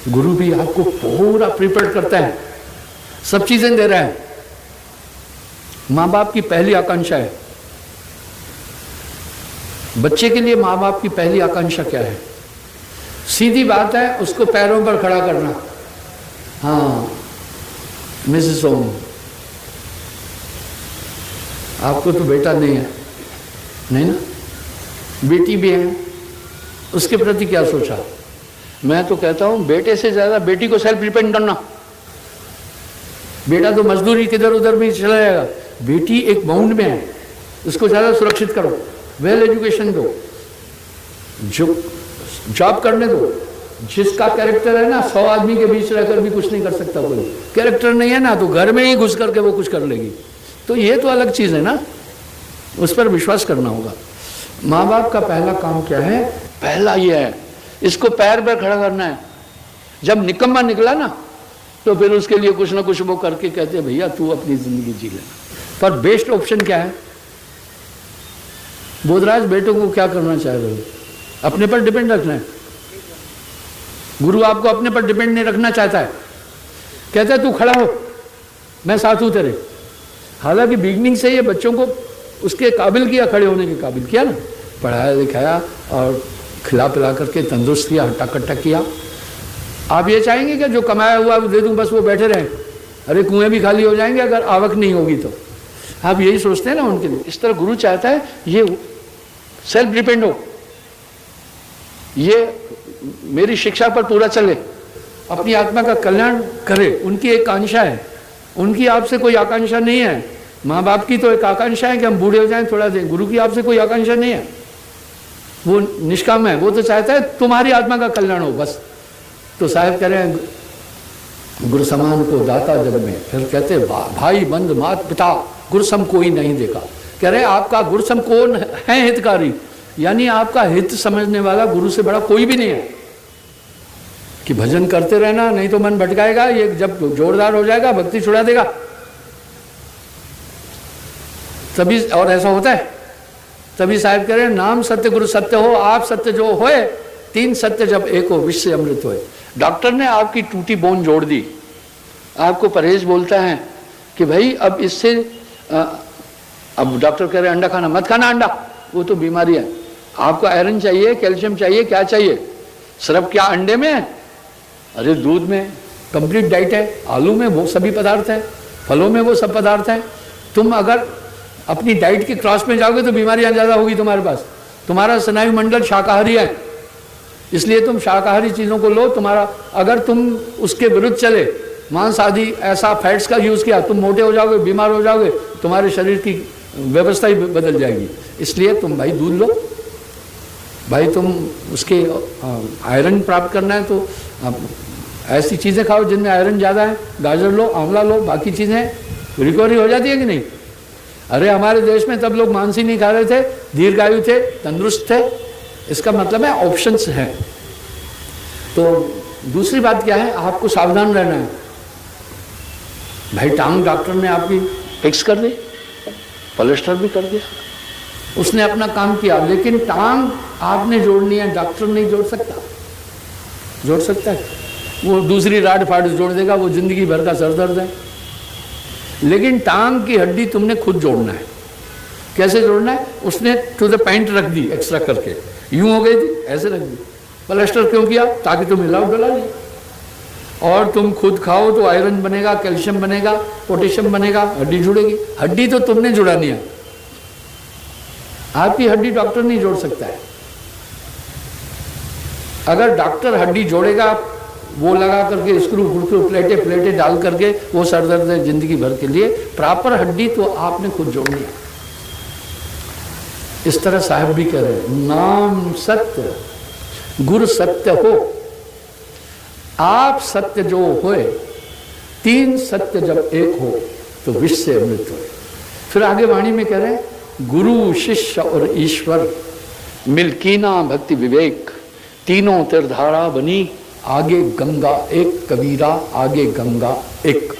गुरु भी आपको पूरा प्रिपेयर करता है, सब चीजें दे रहा है। माँ बाप की पहली आकांक्षा है, बच्चे के लिए माँ बाप की पहली आकांक्षा क्या है? सीधी बात है, उसको पैरों पर खड़ा करना। हाँ मिसेस ओम, आपको तो बेटा नहीं है, नहीं ना, बेटी भी है, उसके प्रति क्या सोचा? मैं तो कहता हूं बेटे से ज्यादा बेटी को सेल्फ डिपेंड करना। बेटा तो मजदूरी किधर उधर भी चला जाएगा, बेटी एक बाउंड में है, उसको ज्यादा सुरक्षित करो, वेल एजुकेशन दो, जो जॉब करने दो। जिसका कैरेक्टर है ना, 100 आदमी के बीच रहकर भी कुछ नहीं कर सकता, कोई कैरेक्टर नहीं है ना तो घर में ही घुस करके वो कुछ कर लेगी। तो ये तो अलग चीज है ना, उस पर विश्वास करना होगा। माँ बाप का पहला काम क्या है? पहला ये है, इसको पैर पर खड़ा करना है। जब निकम्मा निकला ना तो फिर उसके लिए कुछ ना कुछ वो करके कहते हैं भैया तू अपनी जिंदगी जी लेना। पर बेस्ट ऑप्शन क्या है? बोधराज बेटों को क्या करना चाह रहे हो? अपने पर डिपेंड रखना है। गुरु आपको अपने पर डिपेंड नहीं रखना चाहता है, कहता है तू खड़ा हो, मैं साथ हूं तेरे। हालांकि बिगनिंग से ये बच्चों को उसके काबिल किया, खड़े होने के काबिल किया ना, पढ़ाया लिखाया और खिला पिला करके तंदुरुस्त किया, हट्टा कट्टा किया। आप ये चाहेंगे कि जो कमाया हुआ दे दूं बस वो बैठे रहें? अरे कुएं भी खाली हो जाएंगे अगर आवक नहीं होगी तो। आप यही सोचते हैं ना उनके लिए। इस तरह गुरु चाहता है ये सेल्फ डिपेंड हो, ये मेरी शिक्षा पर पूरा चले, अपनी आत्मा का कल्याण करे। उनकी एक आकांक्षा है, उनकी आपसे कोई आकांक्षा नहीं है। माँ बाप की तो एक आकांक्षा है कि हम बूढ़े हो जाएं थोड़ा देर, गुरु की आपसे कोई आकांक्षा नहीं है, वो निष्काम है। वो तो चाहता है तुम्हारी आत्मा का कल्याण हो बस। तो साहब कह रहे हैं गुरु समान को दाता जग में, फिर कहते भाई बंद मात पिता गुरु सम कोई नहीं देखा। कह रहे आपका गुरु सम कौन है? हितकारी, यानी आपका हित समझने वाला गुरु से बड़ा कोई भी नहीं है। कि भजन करते रहना, नहीं तो मन भटकाएगा, ये जब जोरदार हो जाएगा भक्ति छुड़ा देगा तभी। और ऐसा होता है तभी साहब कह रहे हैं नाम सत्य गुरु सत्य हो, आप सत्य जो होए, 3 सत्य जब एक हो विश्व अमृत होए। डॉक्टर ने आपकी टूटी बोन जोड़ दी, आपको परहेज बोलता है कि भाई अब इससे अब डॉक्टर कह रहे हैं अंडा खाना मत खाना, अंडा वो तो बीमारी है। आपको आयरन चाहिए, कैल्शियम चाहिए, क्या चाहिए? सिर्फ क्या अंडे में? अरे दूध में कंप्लीट डाइट है, आलू में वो सभी पदार्थ है, फलों में वो सब पदार्थ है। तुम अगर अपनी डाइट के क्रॉस में जाओगे तो बीमारियां ज्यादा होगी तुम्हारे पास। तुम्हारा स्नायु मंडल शाकाहारी है, इसलिए तुम शाकाहारी चीजों को लो। तुम्हारा अगर तुम उसके विरुद्ध चले, मांस आदि ऐसा फैट्स का यूज किया, तुम मोटे हो जाओगे, बीमार हो जाओगे, तुम्हारे शरीर की व्यवस्था ही बदल जाएगी। इसलिए तुम भाई दूध लो, भाई तुम उसके आयरन प्राप्त करना है तो ऐसी चीज़ें खाओ जिनमें आयरन ज़्यादा है। गाजर लो, आंवला लो, बाकी चीज़ें रिकवरी हो जाती है कि नहीं? अरे हमारे देश में तब लोग मांस ही नहीं खा रहे थे, दीर्घायु थे, तंदुरुस्त थे। इसका मतलब है ऑप्शंस हैं। तो दूसरी बात क्या है, आपको सावधान रहना है। भाई टांग डॉक्टर ने आपकी फिक्स कर दी, प्लास्टर भी कर दिया, उसने अपना काम किया, लेकिन टांग आपने जोड़नी है, डॉक्टर नहीं जोड़ सकता। जोड़ सकता है वो दूसरी राड फाड़ जोड़ देगा, वो जिंदगी भर का सरदर्द है। लेकिन टांग की हड्डी तुमने खुद जोड़ना है। कैसे जोड़ना है? उसने टू द पॉइंट रख दी, एक्स्ट्रा करके यूं हो गई थी, ऐसे रख दी। प्लास्टर क्यों किया? ताकि तुम हिलाओ डला नहीं, और तुम खुद खाओ तो आयरन बनेगा, कैल्शियम बनेगा, पोटेशियम बनेगा, हड्डी जुड़ेगी। हड्डी तो तुमने जुड़ानी है, आपकी हड्डी डॉक्टर नहीं जोड़ सकता है। अगर डॉक्टर हड्डी जोड़ेगा, वो लगा करके स्क्रू प्लेटें प्लेटें डाल करके, वो सरदर्द है जिंदगी भर के लिए। प्रॉपर हड्डी तो आपने खुद जोड़नी है। इस तरह साहब भी कह रहे हैं नाम सत्य गुरु सत्य हो, आप सत्य जो होए, 3 सत्य जब एक हो तो विश्व से अमृत हो। फिर आगे वाणी में कह रहे हैं गुरु शिष्य और ईश्वर मिलकीना भक्ति विवेक, तीनों तीरधारा बनी, आगे गंगा एक कबीरा, आगे गंगा एक।